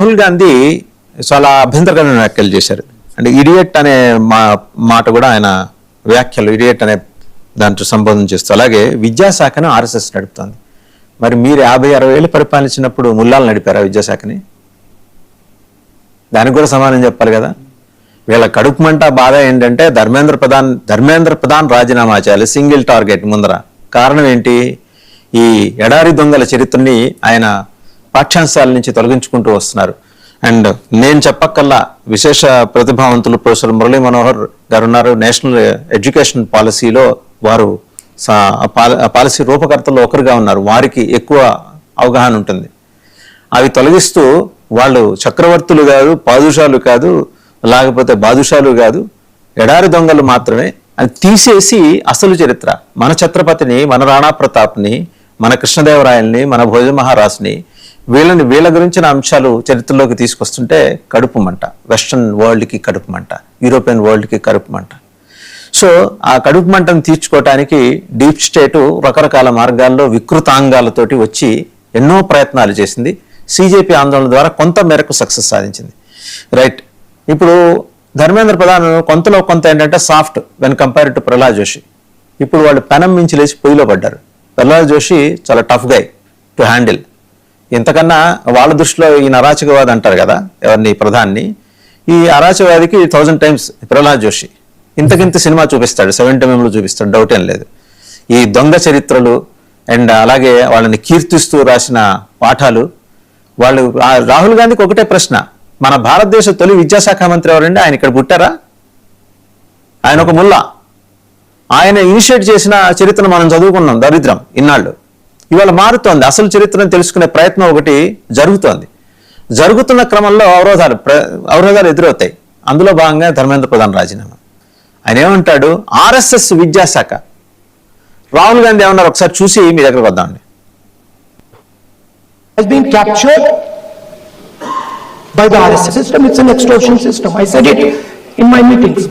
రాహుల్ గాంధీ చాలా అభ్యంతరకరమైన వ్యాఖ్యలు చేశారు. అంటే ఇడియట్ అనే మాట కూడా ఆయన వ్యాఖ్యలు ఇడియట్ అనే దాంట్లో సంబోధన చేస్తూ, అలాగే విద్యాశాఖను ఆర్ఎస్ఎస్ నడుపుతోంది. మరి మీరు 50-60 ఏళ్ళు పరిపాలించినప్పుడు ముల్లాలు నడిపారా విద్యాశాఖని? దానికి కూడా సమాధానం చెప్పాలి కదా. వీళ్ళ కడుపు మంట బాధ ఏంటంటే ధర్మేంద్ర ప్రధాన్ రాజీనామా చేయాలి, సింగిల్ టార్గెట్ ముందర. కారణం ఏంటి? ఈ ఎడారి దొంగల చరిత్రని ఆయన పాఠ్యాంశాల నుంచి తొలగించుకుంటూ వస్తున్నారు. అండ్ నేను చెప్పక్కల్లా విశేష ప్రతిభావంతులు ప్రొఫెసర్ మురళీ మనోహర్ గారు ఉన్నారు. నేషనల్ ఎడ్యుకేషన్ పాలసీలో వారు పాలసీ రూపకర్తల్లో ఒకరుగా ఉన్నారు. వారికి ఎక్కువ అవగాహన ఉంటుంది. అవి తొలగిస్తూ వాళ్ళు చక్రవర్తులు కాదు, పాదుషాలు కాదు, లేకపోతే బాదుషాలు కాదు, ఎడారి దొంగలు మాత్రమే అని తీసేసి అసలు చరిత్ర మన ఛత్రపతిని, మన రాణా ప్రతాప్ని, మన కృష్ణదేవరాయల్ని, మన భోజ మహారాజ్ని, వీళ్ళ గురించిన అంశాలు చరిత్రలోకి తీసుకొస్తుంటే కడుపు మంట. వెస్ట్రన్ వరల్డ్కి కడుపు మంట, యూరోపియన్ వరల్డ్కి కడుపు మంట. సో ఆ కడుపు మంటను తీర్చుకోవటానికి డీప్ స్టేటు రకరకాల మార్గాల్లో వికృతాంగాలతోటి వచ్చి ఎన్నో ప్రయత్నాలు చేసింది. సిజేపీ ఆందోళన ద్వారా కొంత మేరకు సక్సెస్ సాధించింది. రైట్. ఇప్పుడు ధర్మేంద్ర ప్రధాన్ కొంతలో కొంత ఏంటంటే soft when compared to Pralhad Joshi. ఇప్పుడు వాళ్ళు పెనం మించి లేచి పొయ్యిలో పడ్డారు. ప్రహ్లాద్ జోషి చాలా టఫ్ గై టు హ్యాండిల్. ఇంతకన్నా వాళ్ళ దృష్టిలో ఈయన అరాచకవాది అంటారు కదా ఎవరిని, ప్రధాన్ని. ఈ అరాచకవాదికి 1000 times ప్రహ్లాద్ జోషి. ఇంతకింత సినిమా చూపిస్తాడు, 70mm చూపిస్తాడు, డౌట్ ఏం లేదు. ఈ దొంగ చరిత్రలు అండ్ అలాగే వాళ్ళని కీర్తిస్తూ రాసిన పాఠాలు. వాళ్ళు రాహుల్ గాంధీకి ఒకటే ప్రశ్న, మన భారతదేశ తొలి విద్యాశాఖ మంత్రి ఎవరండి? ఆయన ఇక్కడ పుట్టారా? ఆయన ఒక ముల్లా. ఆయన ఇనిషియేట్ చేసిన చరిత్రను మనం చదువుకున్నాం, దరిద్రం ఇన్నాళ్ళు. ఇవాళ మారుతోంది. అసలు చరిత్రను తెలుసుకునే ప్రయత్నం ఒకటి జరుగుతోంది. జరుగుతున్న క్రమంలో అవరోధాలు ఎదురవుతాయి. అందులో భాగంగా ధర్మేంద్ర ప్రధాన్ రాజీనామా. ఆయన ఏమంటాడు? ఆర్ఎస్ఎస్ విద్యాశాఖ. రాహుల్ గాంధీ ఏమన్నారు ఒకసారి చూసి మీ దగ్గరకు వద్దామండి. Has been captured by the RSS system. It's an extortion system. I said it in my meetings.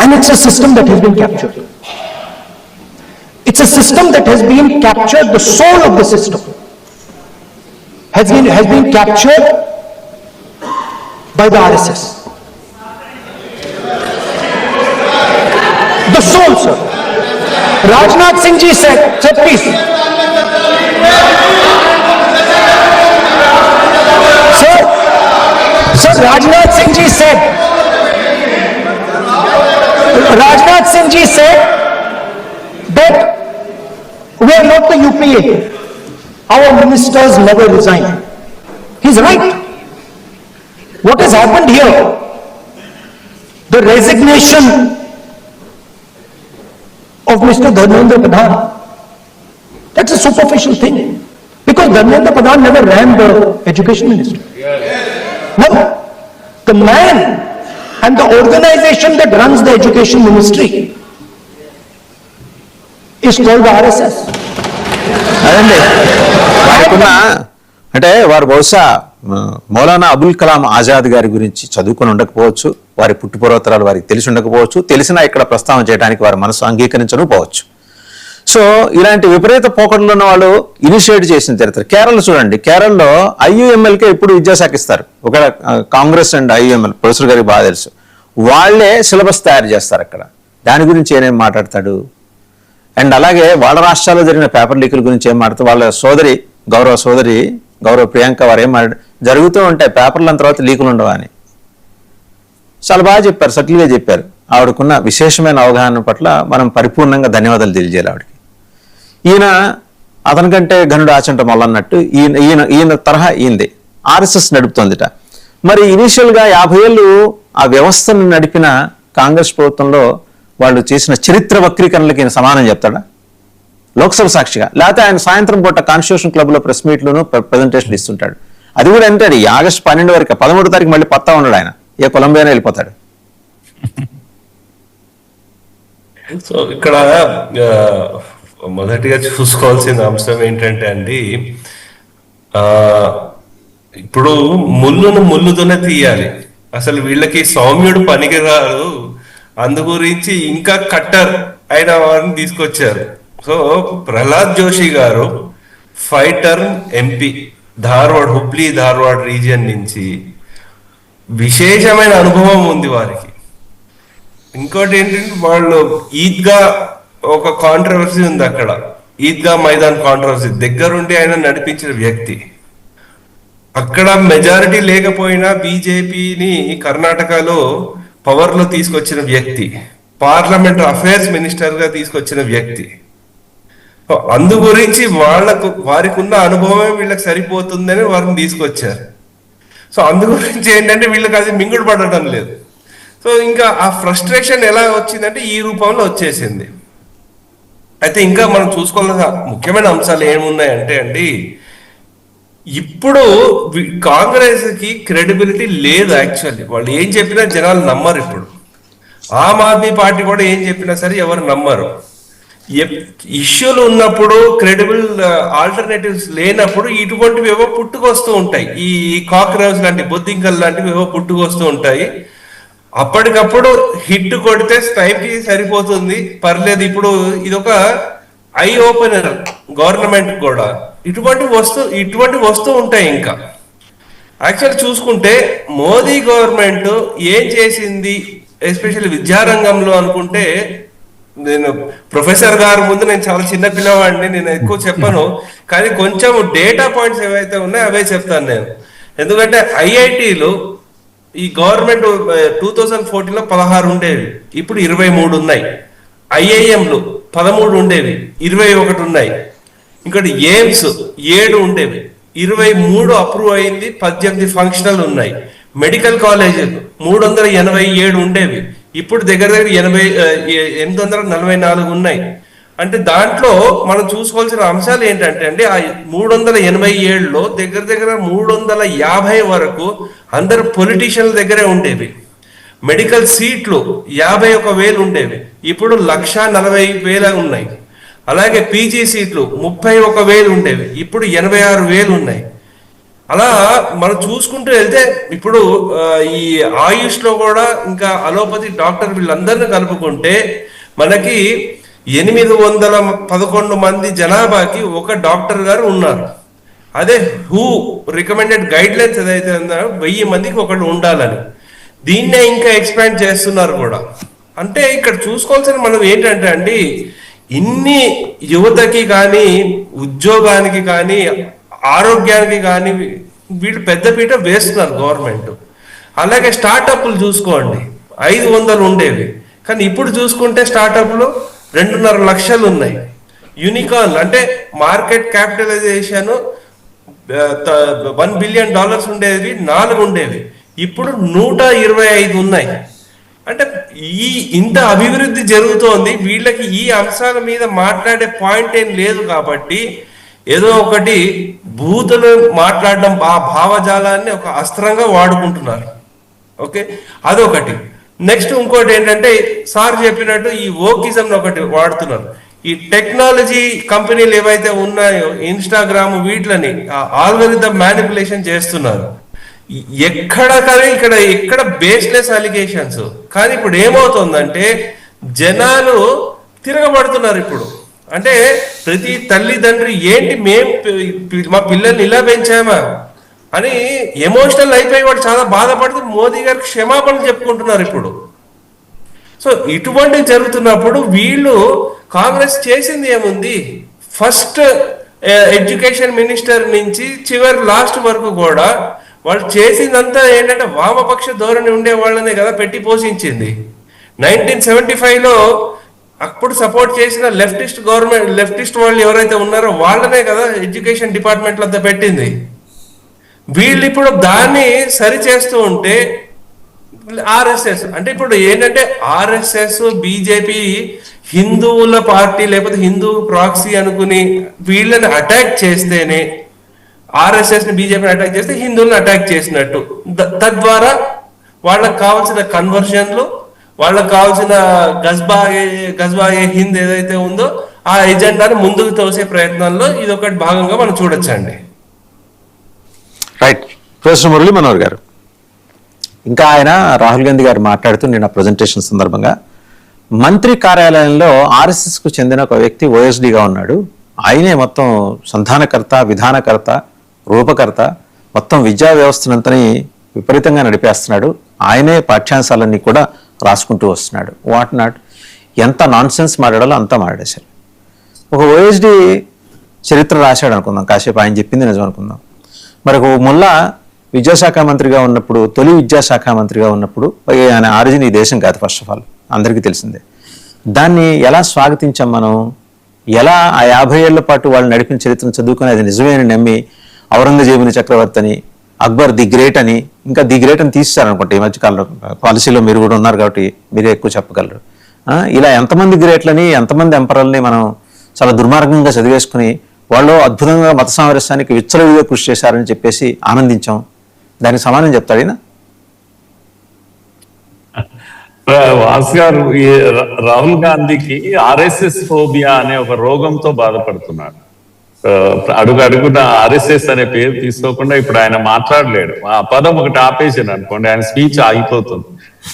And it's a system that has been captured. It's a system that has been captured. The soul of the system has been captured by the RSS. The soul, sir. Rajnath Singh ji said, please. Sir, Rajnath Singh ji said that we are not the UPA. Our ministers never resign. He's right. What has happened here? The resignation of Mr. Dharmendra Pradhan. That's a superficial thing. Because Dharmendra Pradhan never ran the education ministry. No. The man and the organization that runs the education ministry is called the RSS. అదండి వారికున్న, అంటే వారు బహుశా మౌలానా అబుల్ కలాం ఆజాద్ గారి గురించి చదువుకుని ఉండకపోవచ్చు, వారి పుట్టుపూర్వోత్తరాలు వారికి తెలిసి ఉండకపోవచ్చు, తెలిసినా ఇక్కడ ప్రస్తావన చేయడానికి వారి మనసు అంగీకరించకపోవచ్చు. సో ఇలాంటి విపరీత పోకడలు ఉన్న వాళ్ళు ఇనిషియేట్ చేసిన చరిత్ర. కేరళ చూడండి, కేరళలో ఐయుఎంఎల్కే ఇప్పుడు విద్యాశాఖ ఇస్తారు. ఒక కాంగ్రెస్ అండ్ ఐయుఎంఎల్ ప్రొఫెసర్ గారికి బాగా తెలుసు. వాళ్లే సిలబస్ తయారు చేస్తారు అక్కడ. దాని గురించి ఏమేమి మాట్లాడతాడు? అండ్ అలాగే వాళ్ళ రాష్ట్రాల్లో జరిగిన పేపర్ లీకుల గురించి ఏం మాట్లాడుతారు? వాళ్ళ గౌరవ ప్రియాంక వారు ఏం జరుగుతూ ఉంటాయి పేపర్ల తర్వాత లీకులు ఉండవా అని చాలా బాగా చెప్పారు, సటిల్గా చెప్పారు. ఆవిడకున్న విశేషమైన అవగాహన పట్ల మనం పరిపూర్ణంగా ధన్యవాదాలు తెలియజేయాలి ఆవిడకి. ఈయన అతనికంటే ఘనుడు ఆచంట మళ్ళన్నట్టు ఈయన తరహా ఈయనది. ఆర్ఎస్ఎస్ నడుపుతోందిట. మరి ఇనీషియల్గా 50 ఏళ్ళు ఆ వ్యవస్థను నడిపిన కాంగ్రెస్ ప్రభుత్వంలో వాళ్ళు చేసిన చరిత్ర వక్రీకరణలకి ఈయన సమానం చెప్తాడా లోక్సభ సాక్షిగా? లేకపోతే ఆయన సాయంత్రం పూట కాన్స్టిట్యూషన్ క్లబ్లో ప్రెస్ మీట్లోనూ ప్రజెంటేషన్లు ఇస్తుంటాడు. అది కూడా అంటే ఈ ఆగస్టు 12 వరకు, 13వ తారీఖు మళ్ళీ పత్తా ఉన్నాడు ఆయన. ఏ కొలంబియానే వెళ్ళిపోతాడు. సో ఇక్కడ మొదటిగా చూసుకోవాల్సిన అంశం ఏంటంటే అండి, ఇప్పుడు ముళ్ళుతోనే తీయాలి. అసలు వీళ్ళకి సౌమ్యుడు పనికిరాదు, అందు గురించి ఇంకా కట్టర్ అయిన వారిని తీసుకొచ్చారు. సో ప్రహ్లాద్ జోషి గారు 5 term MP, Hubli Dharwad region నుంచి. విశేషమైన అనుభవం ఉంది వారికి. ఇంకోటి ఏంటంటే వాళ్ళు ఈద్గా ఒక కాంట్రవర్సీ ఉంది అక్కడ, ఈద్గా మైదాన్ కాంట్రవర్సీ దగ్గరుండి ఆయన నడిపించిన వ్యక్తి. అక్కడ మెజారిటీ లేకపోయినా బీజేపీని కర్ణాటకలో పవర్ లో తీసుకొచ్చిన వ్యక్తి, పార్లమెంట్ అఫైర్స్ మినిస్టర్ గా తీసుకొచ్చిన వ్యక్తి. అందు గురించి వారికి ఉన్న అనుభవమే వీళ్ళకి సరిపోతుందని వారిని తీసుకొచ్చారు. సో అందు గురించి ఏంటంటే వీళ్ళకి అది మింగుడు పడటం లేదు. సో ఇంకా ఆ ఫ్రస్ట్రేషన్ ఎలా వచ్చిందంటే ఈ రూపంలో వచ్చేసింది. అయితే ఇంకా మనం చూసుకోవాల్సిన ముఖ్యమైన అంశాలు ఏమున్నాయంటే అండి, ఇప్పుడు కాంగ్రెస్ కి క్రెడిబిలిటీ లేదు. యాక్చువల్లీ వాళ్ళు ఏం చెప్పినా జనాలు నమ్మరు. ఇప్పుడు ఆమ్ ఆద్మీ పార్టీ కూడా ఏం చెప్పినా సరే ఎవరు నమ్మరు. ఇష్యూలు ఉన్నప్పుడు, క్రెడిబుల్ ఆల్టర్నేటివ్స్ లేనప్పుడు ఇటువంటివి ఏవో పుట్టుకొస్తూ ఉంటాయి. ఈ కాక్రోచ్ లాంటి, బొద్దింకల్ లాంటివి ఏవో పుట్టుకొస్తూ ఉంటాయి. అప్పటికప్పుడు హిట్ కొడితే టైంకి సరిపోతుంది, పర్లేదు. ఇప్పుడు ఇది ఒక ఐ ఓపెనర్ గవర్నమెంట్ కూడా. ఇటువంటి వస్తూ ఉంటాయి. ఇంకా యాక్చువల్ చూసుకుంటే మోదీ గవర్నమెంట్ ఏం చేసింది, ఎస్పెషల్లీ విద్యారంగంలో అనుకుంటే, నేను ప్రొఫెసర్ గారి ముందు నేను చాలా చిన్న పిల్లవాడిని, నేను ఎక్కువ చెప్పను, కానీ కొంచెం డేటా పాయింట్స్ ఏవైతే ఉన్నాయో అవే చెప్తాను నేను. ఎందుకంటే ఐఐటీలు ఈ గవర్నమెంట్ 2014లో 16 ఉండేవి, ఇప్పుడు 23 ఉన్నాయి. ఐఐఎంలు 13 ఉండేవి, 21 ఉన్నాయి. ఇంకోటి ఎయిమ్స్ 7 ఉండేవి, 23 అప్రూవ్ అయింది, 18 ఫంక్షనల్ ఉన్నాయి. మెడికల్ కాలేజీలు 387 ఉండేవి, ఇప్పుడు దగ్గర 844 ఉన్నాయి. అంటే దాంట్లో మనం చూసుకోవాల్సిన అంశాలు ఏంటంటే అండి, ఆ 387లో దగ్గర 350 వరకు అందరు పొలిటీషియన్ల దగ్గరే ఉండేవి. మెడికల్ సీట్లు 51,000 ఉండేవి, ఇప్పుడు 1,40,000 ఉన్నాయి. అలాగే పీజీ సీట్లు 31,000 ఉండేవి, ఇప్పుడు 86,000 ఉన్నాయి. అలా మనం చూసుకుంటూ వెళ్తే ఇప్పుడు ఈ ఆయుష్ లో కూడా ఇంకా అలోపతి డాక్టర్ వీళ్ళందరినీ కలుపుకుంటే మనకి 811 మంది జనాభాకి ఒక డాక్టర్ గారు ఉన్నారు. అదే హూ రికమెండెడ్ గైడ్ లైన్స్ ఏదైతే ఉందో 1000 మందికి ఒకళ్ళు ఉండాలని, దీన్నే ఇంకా ఎక్స్పాండ్ చేస్తున్నారు కూడా. అంటే ఇక్కడ చూసుకోవాల్సిన మనం ఏంటంటే అండి, ఇన్ని యువతకి కానీ, ఉద్యోగానికి కానీ, ఆరోగ్యానికి కానీ వీళ్ళు పెద్దపీట వేస్తున్నారు గవర్నమెంట్. అలాగే స్టార్టప్లు చూసుకోండి, 500 ఉండేవి, కానీ ఇప్పుడు చూసుకుంటే స్టార్టప్లు 2.5 లక్షలు ఉన్నాయి. యూనికార్న్ అంటే మార్కెట్ క్యాపిటలైజేషన్ $1 బిలియన్ ఉండేవి, 4 ఉండేవి, ఇప్పుడు 125 ఉన్నాయి. అంటే ఇంత అభివృద్ధి జరుగుతోంది, వీళ్ళకి ఈ అంశాల మీద మాట్లాడే పాయింట్ ఏం లేదు. కాబట్టి ఏదో ఒకటి బూతులు మాట్లాడడం, ఆ భావజాలాన్ని ఒక అస్త్రంగా వాడుకుంటున్నారు. ఓకే, అదొకటి. నెక్స్ట్ ఇంకోటి ఏంటంటే సార్ చెప్పినట్టు ఈ వోకిజం ఒకటి వాడుతున్నారు. ఈ టెక్నాలజీ కంపెనీలు ఏవైతే ఉన్నాయో, ఇన్స్టాగ్రామ్, వీటిని ఆల్గోరిథం మ్యానిపులేషన్ చేస్తున్నారు. ఇక్కడ బేస్లెస్ అలిగేషన్స్. కానీ ఇప్పుడు ఏమవుతుందంటే జనాలు తిరగబడుతున్నారు. ఇప్పుడు అంటే ప్రతి తల్లిదండ్రి ఏంటి మా పిల్లల్ని ఇలా పెంచామా అని ఎమోషనల్ అయిపోయి వాడు చాలా బాధపడుతూ మోదీ గారికి క్షమాపణలు చెప్పుకుంటున్నారు ఇప్పుడు. సో ఇటువంటి జరుగుతున్నప్పుడు వీళ్ళు కాంగ్రెస్ చేసింది ఏముంది? ఫస్ట్ ఎడ్యుకేషన్ మినిస్టర్ నుంచి చివరి లాస్ట్ వరకు కూడా వాళ్ళు చేసిందంతా ఏంటంటే వామపక్ష ధోరణి ఉండే వాళ్ళనే కదా పెట్టి పోషించింది. 1975లో అప్పుడు సపోర్ట్ చేసిన లెఫ్టిస్ట్ వాళ్ళు ఎవరైతే ఉన్నారో వాళ్ళనే కదా ఎడ్యుకేషన్ డిపార్ట్మెంట్ అంతా పెట్టింది. వీళ్ళు ఇప్పుడు దాన్ని సరి చేస్తూ ఉంటే ఆర్ఎస్ఎస్ అంటే ఇప్పుడు ఏంటంటే ఆర్ఎస్ఎస్, బీజేపీ హిందువుల పార్టీ లేకపోతే హిందూ ప్రాక్సీ అనుకుని వీళ్ళని అటాక్ చేస్తేనే, ఆర్ఎస్ఎస్ ని బీజేపీని అటాక్ చేస్తే హిందువులను అటాక్ చేసినట్టు. తద్వారా వాళ్ళకి కావాల్సిన కన్వర్షన్లు, వాళ్ళకి కావాల్సిన గజ్బాగే హింద్ ఏదైతే ఉందో ఆ ఎజెండాను ముందుకు తోసే ప్రయత్నంలో ఇది ఒకటి భాగంగా మనం చూడొచ్చండి. రైట్. ప్రొఫెసర్ మురళీ మనోహర్ గారు, ఇంకా ఆయన రాహుల్ గాంధీ గారు మాట్లాడుతూ నిన్న ప్రజెంటేషన్ సందర్భంగా మంత్రి కార్యాలయంలో ఆర్ఎస్ఎస్ కు చెందిన ఒక వ్యక్తి ఓఎస్డీగా ఉన్నాడు, ఆయనే మొత్తం సంధానకర్త, విధానకర్త, రూపకర్త, మొత్తం విద్యా వ్యవస్థనంతని విపరీతంగా నడిపేస్తున్నాడు. ఆయనే పాఠ్యాంశాలన్నీ కూడా రాసుకుంటూ వస్తున్నాడు. వాట్ నాట్, ఎంత నాన్ సెన్స్ మాట్లాడాలో అంతా మాట్లాడేశారు. ఒక ఓఎస్డి చరిత్ర రాశాడు అనుకుందాం, కాసేపు ఆయన చెప్పింది నిజం అనుకుందాం. మరి ఒక ముల్లా విద్యాశాఖ మంత్రిగా ఉన్నప్పుడు, తొలి విద్యాశాఖ మంత్రిగా ఉన్నప్పుడు, ఆయన ఆరిజిన్ ఈ దేశం కాదు, ఫస్ట్ ఆఫ్ ఆల్ అందరికీ తెలిసిందే. దాన్ని ఎలా స్వాగతించాం మనం? ఎలా ఆ 50 ఏళ్ల పాటు వాళ్ళు నడిపిన చరిత్రను చదువుకొని అది నిజమే అని నమ్మి ఔరంగజేబుని చక్రవర్తి అని, అక్బర్ ది గ్రేట్ అని, ఇంకా ది గ్రేట్ అని తీసేశారనుకుంటే ఈ మధ్యకాలంలో. పాలసీలో మీరు కూడా ఉన్నారు కాబట్టి మీరే ఎక్కువ చెప్పగలరు. ఇలా ఎంతమంది గ్రేట్లని, ఎంతమంది ఎంపరల్ని మనం చాలా దుర్మార్గంగా చదివేసుకుని వాళ్ళు అద్భుతంగా మత సామరస్యానికి విచ్చలవిడిగా కృషి చేశారని చెప్పేసి ఆనందించాం. దానికి సమానం చెప్తాడు ఈయన. వాస్ గారు, ఈ రాహుల్ గాంధీకి ఆర్ఎస్ఎస్ ఫోబియా అనే ఒక రోగంతో బాధపడుతున్నాడు. అడుగున ఆర్ఎస్ఎస్ అనే పేరు తీసుకోకుండా ఇప్పుడు ఆయన మాట్లాడలేడు. ఆ పదం ఒకటి ఆపేసాను అనుకోండి, ఆయన స్పీచ్ ఆగిపోతుంది.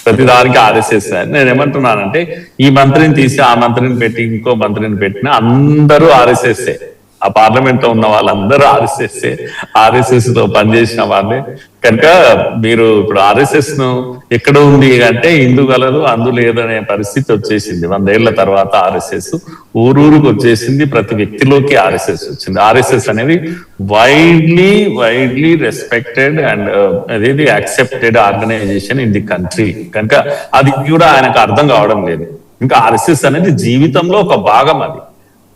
ప్రతిదానికి ఆర్ఎస్ఎస్ అని. నేను ఏమంటున్నానంటే, ఈ మంత్రిని తీసి ఆ మంత్రిని పెట్టి ఇంకో మంత్రిని పెట్టిన అందరూ ఆర్ఎస్ఎస్ఏ. ఆ పార్లమెంట్ లో ఉన్న వాళ్ళందరూ ఆర్ఎస్ఎస్ తో పనిచేసిన వాళ్ళే. కనుక మీరు ఇప్పుడు ఆర్ఎస్ఎస్ ను ఎక్కడ ఉంది అంటే ఇందు గలదు అందు లేదనే పరిస్థితి వచ్చేసింది. 100 ఏళ్ల తర్వాత ఆర్ఎస్ఎస్ ఊరూరుకు వచ్చేసింది. ప్రతి వ్యక్తిలోకి ఆర్ఎస్ఎస్ వచ్చింది. ఆర్ఎస్ఎస్ అనేది వైడ్లీ రెస్పెక్టెడ్ అండ్ అదేది accepted organisation in the country. కనుక అది కూడా ఆయనకు అర్థం కావడం లేదు. ఇంకా ఆర్ఎస్ఎస్ అనేది జీవితంలో ఒక భాగం అది.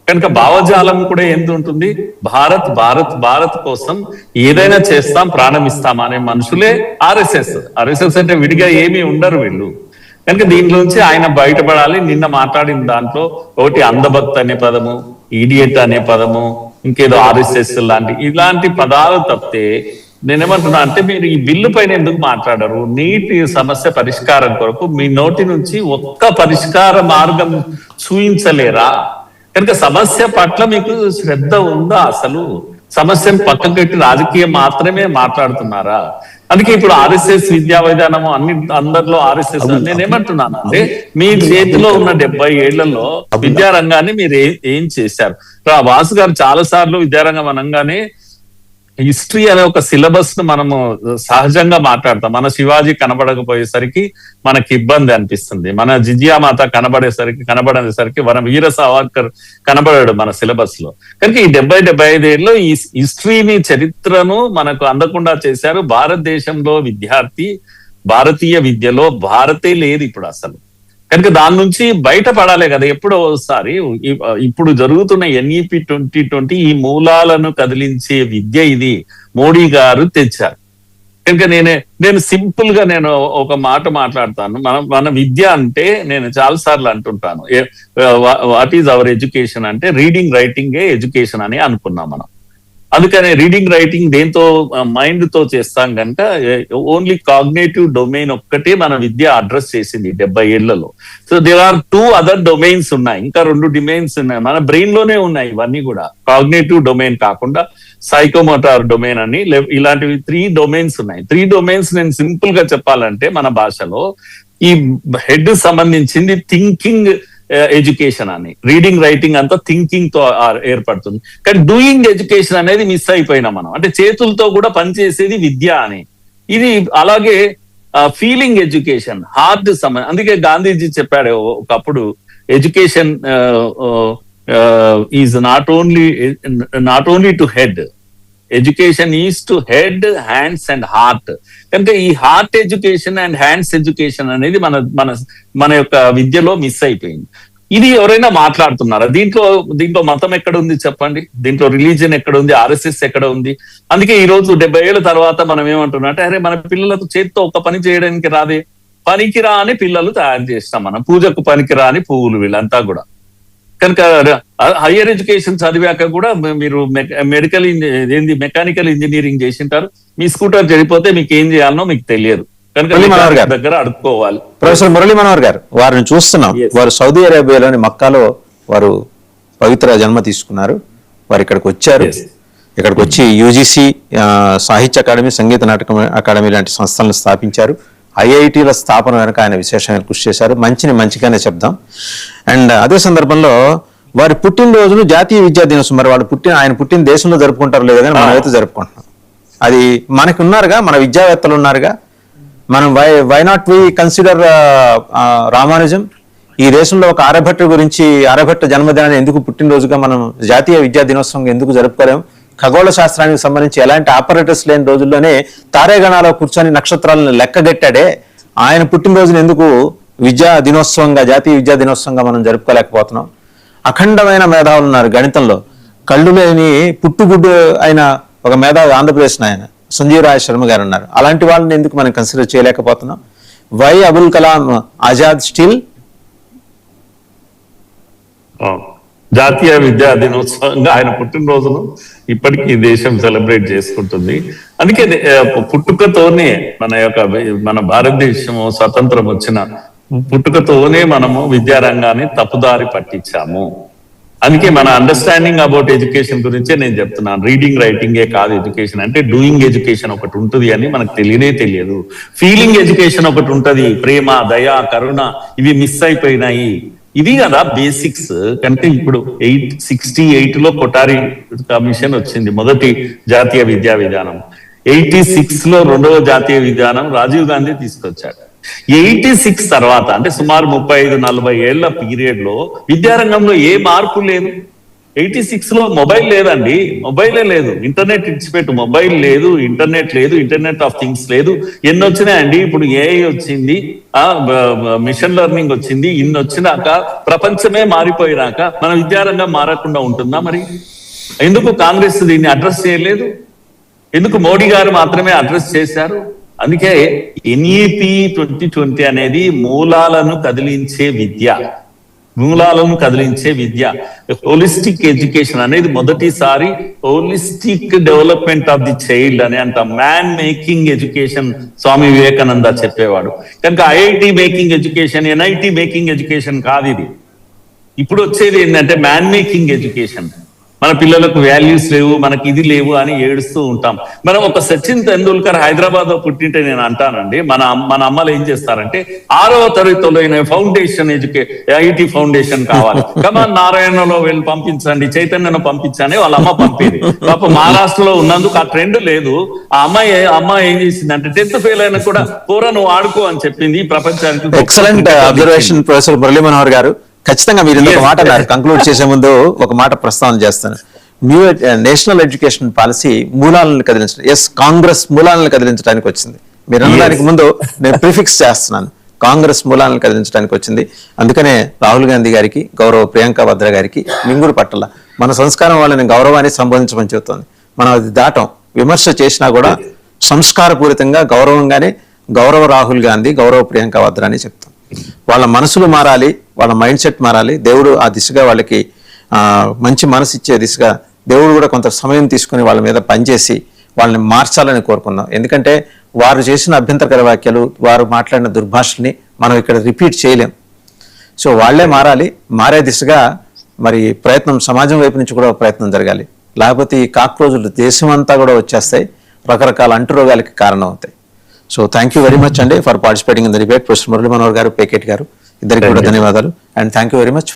కనుక భావజాలం కూడా ఎంత ఉంటుంది, భారత్ భారత్ భారత్ కోసం ఏదైనా చేస్తాం, ప్రాణం ఇస్తాం అనే మనుషులే ఆర్ఎస్ఎస్ అంటే విడిగా ఏమీ ఉండరు వీళ్ళు. కనుక దీంట్లోంచి ఆయన బయటపడాలి. నిన్న మాట్లాడిన దాంట్లో ఒకటి అంధభక్త్ అనే పదము, ఈడియట్ అనే పదము, ఇంకేదో ఆర్ఎస్ఎస్ ఇలాంటి పదాలు తప్పితే నేనేమంటున్నా అంటే, మీరు ఈ బిల్లు పైన ఎందుకు మాట్లాడరు? నీటి సమస్య పరిష్కారం కొరకు మీ నోటి నుంచి ఒక్క పరిష్కార మార్గం చూయించలేరా? కనుక సమస్య పట్ల మీకు శ్రద్ధ ఉందా? అసలు సమస్యను పక్కకు పెట్టి రాజకీయం మాత్రమే మాట్లాడుతున్నారా? అందుకే ఇప్పుడు ఆర్ఎస్ఎస్ విద్యా విధానము అందరిలో ఆర్ఎస్ఎస్. నేనేమంటున్నాను అంటే, మీ చేతిలో ఉన్న 70 ఏళ్లలో విద్యారంగాన్ని మీరు ఏం చేశారు? వాసు గారు చాలా సార్లు విద్యారంగం అనగానే హిస్టరీ అనే ఒక సిలబస్ ను మనము సహజంగా మాట్లాడతాం. మన శివాజీ కనబడకపోయేసరికి మనకి ఇబ్బంది అనిపిస్తుంది. మన జిజియామాత కనబడేసరికి మన వీర సావర్కర్ కనబడాడు మన సిలబస్ లో. కనుక ఈ 70-75 ఏళ్ళు ఈ హిస్టరీని, చరిత్రను మనకు అందకుండా చేశారు. భారతదేశంలో భారతీయ విద్యలో భారతే లేదు ఇప్పుడు అసలు. కనుక దాని నుంచి బయటపడాలి కదా ఎప్పుడో ఒకసారి. ఇప్పుడు జరుగుతున్న NEP 2020 ఈ మూలాలను కదిలించే విద్య ఇది మోడీ గారు తెచ్చారు. కనుక నేను సింపుల్ గా ఒక మాట మాట్లాడతాను. మన విద్య అంటే నేను చాలా సార్లు అంటుంటాను, వాట్ ఈజ్ అవర్ ఎడ్యుకేషన్ అంటే రీడింగ్ రైటింగ్ ఎడ్యుకేషన్ అని అనుకున్నాం మనం. అందుకనే రీడింగ్ రైటింగ్ దేంతో, మైండ్ తో చేస్తాం కనుక ఓన్లీ కాగ్నేటివ్ డొమైన్ ఒక్కటే మన విద్య అడ్రస్ చేసింది 70 ఏళ్లలో. So there are 2 other domains ఉన్నాయి, ఇంకా 2 డొమైన్స్ ఉన్నాయి మన బ్రెయిన్ లోనే ఉన్నాయి. ఇవన్నీ కూడా కాగ్నేటివ్ డొమైన్ కాకుండా సైకోమోటార్ డొమైన్ అని ఇలాంటివి 3 డొమైన్స్ ఉన్నాయి. 3 డొమైన్స్ నేను సింపుల్ గా చెప్పాలంటే మన భాషలో ఈ హెడ్ సంబంధించింది థింకింగ్ ఎడ్యుకేషన్ అని, రీడింగ్ రైటింగ్ అంతా థింకింగ్ తో ఏర్పడుతుంది. కానీ డూయింగ్ ఎడ్యుకేషన్ అనేది మిస్ అయిపోయినాం మనం. అంటే చేతులతో కూడా పనిచేసేది విద్య అని. ఇది అలాగే ఫీలింగ్ ఎడ్యుకేషన్, హార్ట్ సంబంధం. అందుకే గాంధీజీ చెప్పాడు ఒకప్పుడు, education is not only to head, education is to head, hands and heart. కనుక ఈ heart education and hands education అనేది మన యొక్క విద్యలో మిస్ అయిపోయింది. ఇది ఎవరైనా మాట్లాడుతున్నారా? దీంట్లో మతం ఎక్కడ ఉంది చెప్పండి? దీంట్లో రిలీజియన్ ఎక్కడ ఉంది? ఆర్ఎస్ఎస్ ఎక్కడ ఉంది? అందుకే ఈ రోజు 70 ఏళ్ల తర్వాత మనం ఏమంటున్నా అంటే, అరే మన పిల్లలకు చేతితో ఒక పని చేయడానికి రాదే, పనికిరాని పిల్లలు తయారు చేస్తాం మనం, పూజకు పనికిరాని పువ్వులు వీళ్ళంతా కూడా. కనుక హయ్యర్ ఎడ్యుకేషన్ చదివాక కూడా మీరు మెకానికల్ ఇంజనీరింగ్ చేసింటారు, మీ స్కూటర్ చెడిపోతే మీకు ఏం చేయాలనో మీకు తెలియదు. కనుక దగ్గర అడుక్కోవాలి. ప్రొఫెసర్ మురళీ మనోహర్ గారు, వారిని చూస్తున్నాం. వారు సౌదీ అరేబియాలోని మక్కాలో వారు పవిత్ర జన్మ తీసుకున్నారు. వారు ఇక్కడికి వచ్చారు. ఇక్కడికి వచ్చి UGC సాహిత్య అకాడమీ, సంగీత నాటక అకాడమీ లాంటి సంస్థలను స్థాపించారు. IITల స్థాపన వెనక ఆయన విశేషమైన కృషి చేశారు. మంచిగానే చెప్దాం. అండ్ అదే సందర్భంలో వారి పుట్టినరోజును జాతీయ విద్యా దినోత్సవం, మరి ఆయన పుట్టిన దేశంలో జరుపుకుంటారు లేదు కానీ మనమైతే జరుపుకుంటున్నాం. అది మనకి ఉన్నారుగా, మన విద్యావేత్తలు ఉన్నారుగా. మనం why not we consider Ramanujam? ఈ దేశంలో ఒక ఆర్యభట్ట జన్మదినాన్ని ఎందుకు పుట్టినరోజుగా మనం జాతీయ విద్యా దినోత్సవం ఎందుకు జరుపుకోలేము? ఖగోళ శాస్త్రానికి సంబంధించి ఎలాంటి ఆపరేటర్స్ లేని రోజుల్లోనే తారేగణాలో కూర్చొని నక్షత్రాలను లెక్కగట్టాడే, ఆయన పుట్టినరోజును ఎందుకు జాతీయ విద్యా దినోత్సవంగా మనం జరుపుకోలేకపోతున్నాం? అఖండమైన మేధావులు ఉన్నారు గణితంలో, కళ్ళు లేని పుట్టుగుడ్డు అయిన ఒక మేధావి ఆంధ్రప్రదేశ్ ఆయన సంజీవ్ రాయ్ శర్మ గారు ఉన్నారు. అలాంటి వాళ్ళని ఎందుకు మనం కన్సిడర్ చేయలేకపోతున్నాం? వై అబుల్ కలాం ఆజాద్ స్టిల్ జాతీయ విద్యా దినోత్సవంగా ఆయన పుట్టినరోజును ఇప్పటికీ ఈ దేశం సెలబ్రేట్ చేసుకుంటుంది. అందుకే పుట్టుకతోనే మన భారతదేశం స్వతంత్రం వచ్చిన పుట్టుకతోనే మనము విద్యారంగాన్ని తప్పుదారి పట్టించాము. అందుకే మన అండర్స్టాండింగ్ అబౌట్ ఎడ్యుకేషన్ గురించే నేను చెప్తున్నాను. రీడింగ్ రైటింగే కాదు ఎడ్యుకేషన్ అంటే, డూయింగ్ ఎడ్యుకేషన్ ఒకటి ఉంటుంది అని మనకు తెలియదు. ఫీలింగ్ ఎడ్యుకేషన్ ఒకటి ఉంటది, ప్రేమ, దయ, కరుణ, ఇవి మిస్ అయిపోయినాయి. ఇవి కదా బేసిక్స్. కనుక ఇప్పుడు 68లో కొఠారి కమిషన్ వచ్చింది, మొదటి జాతీయ విద్యా విధానం. 86 లో రెండవ జాతీయ విధానం రాజీవ్ గాంధీ తీసుకొచ్చాడు. 86 తర్వాత అంటే సుమారు 35-40 ఏళ్ల పీరియడ్ లో విద్యారంగంలో ఏ మార్పు లేదు. 86 లో మొబైల్ లేదండి, మొబైలే లేదు. ఇంటర్నెట్ ఇచ్చిపెట్టు, మొబైల్ లేదు, ఇంటర్నెట్ లేదు, ఇంటర్నెట్ ఆఫ్ థింగ్స్ లేదు. ఎన్ని వచ్చినాయండి? ఇప్పుడు ఏఐ వచ్చింది, మిషన్ లెర్నింగ్ వచ్చింది. ఇన్ని వచ్చినాక, ప్రపంచమే మారిపోయినాక మన విద్యారంగం మారకుండా ఉంటుందా? మరి ఎందుకు కాంగ్రెస్ దీన్ని అడ్రస్ చేయలేదు? ఎందుకు మోడీ గారు మాత్రమే అడ్రస్ చేశారు? అందుకే ఎన్ఈపి 2020 అనేది మూలాలను కదిలించే విద్య. హోలిస్టిక్ ఎడ్యుకేషన్ అనేది మొదటిసారి holistic development of the child అని అంట. Man making education Swami Vivekananda చెప్పేవాడు. కనుక IIT making education, NIT making education కాదు ఇది. ఇప్పుడు వచ్చేది ఏంటంటే మ్యాన్ మేకింగ్ ఎడ్యుకేషన్. మన పిల్లలకు వాల్యూస్ లేవు, మనకి ఇది లేవు అని ఏడుస్తూ ఉంటాం. మనం ఒక సచిన్ తెండూల్కర్ హైదరాబాద్ లో పుట్టింటే నేను అంటానండి, మన అమ్మలు ఏం చేస్తారంటే 6వ తరగతిలో ఫౌండేషన్ ఐఐటి ఫౌండేషన్ కావాలి, కమాన్ నారాయణలో వెళ్ళి పంపించండి, చైతన్యను పంపించండి వాళ్ళ అమ్మ పంపేది. పాప మహారాష్ట్రలో ఉన్నందుకు ఆ ట్రెండ్ లేదు. ఆ అమ్మాయి ఏం చేసిందంటే 10th ఫెయిల్ అయినా కూడా పోరా నువ్వు ఆడుకో అని చెప్పింది ప్రపంచానికి. Excellent observation professor Murali Manohar గారు. ఖచ్చితంగా మీరు ఇంకొక మాట అన్నారు, కంక్లూడ్ చేసే ముందు ఒక మాట ప్రస్తావన చేస్తాను. న్యూ నేషనల్ ఎడ్యుకేషన్ పాలసీ మూలాలను కదిలించడం, కాంగ్రెస్ మూలాలను కదిలించడానికి వచ్చింది. మీరు అన్నదానికి ముందు నేను ప్రిఫిక్స్ చేస్తున్నాను, కాంగ్రెస్ మూలాలను కదిలించడానికి వచ్చింది. అందుకనే రాహుల్ గాంధీ గారికి, గౌరవ ప్రియాంక వాద్రా గారికి మింగుడు పట్టల మన సంస్కారం వాళ్ళని గౌరవాన్ని సంబోధించమని చెబుతోంది. మనం అది దాటం, విమర్శ చేసినా కూడా సంస్కారపూరితంగా గౌరవంగానే గౌరవ రాహుల్ గాంధీ, గౌరవ ప్రియాంక వాద్రా అని చెప్తాం. వాళ్ళ మనసులు మారాలి, వాళ్ళ మైండ్ సెట్ మారాలి. దేవుడు ఆ దిశగా వాళ్ళకి మంచి మనసు ఇచ్చే దిశగా దేవుడు కూడా కొంత సమయం తీసుకుని వాళ్ళ మీద పనిచేసి వాళ్ళని మార్చాలని కోరుకుందాం. ఎందుకంటే వారు చేసిన అభ్యంతరకర వ్యాఖ్యలు, వారు మాట్లాడిన దుర్భాషల్ని మనం ఇక్కడ రిపీట్ చేయలేం. సో వాళ్లే మారాలి. మారే దిశగా మరి ప్రయత్నం సమాజం వైపు నుంచి కూడా ప్రయత్నం జరగాలి. లేకపోతే ఈ కాక్రోజులు దేశం అంతా కూడా వచ్చేస్తాయి, రకరకాల అంటురోగాలకి కారణం అవుతాయి. So thank you very much అండి for participating in the debate. Professor Murali Manohar గారు, పేకేట్ గారు, ఇద్దరికి కూడా ధన్యవాదాలు. And thank you very much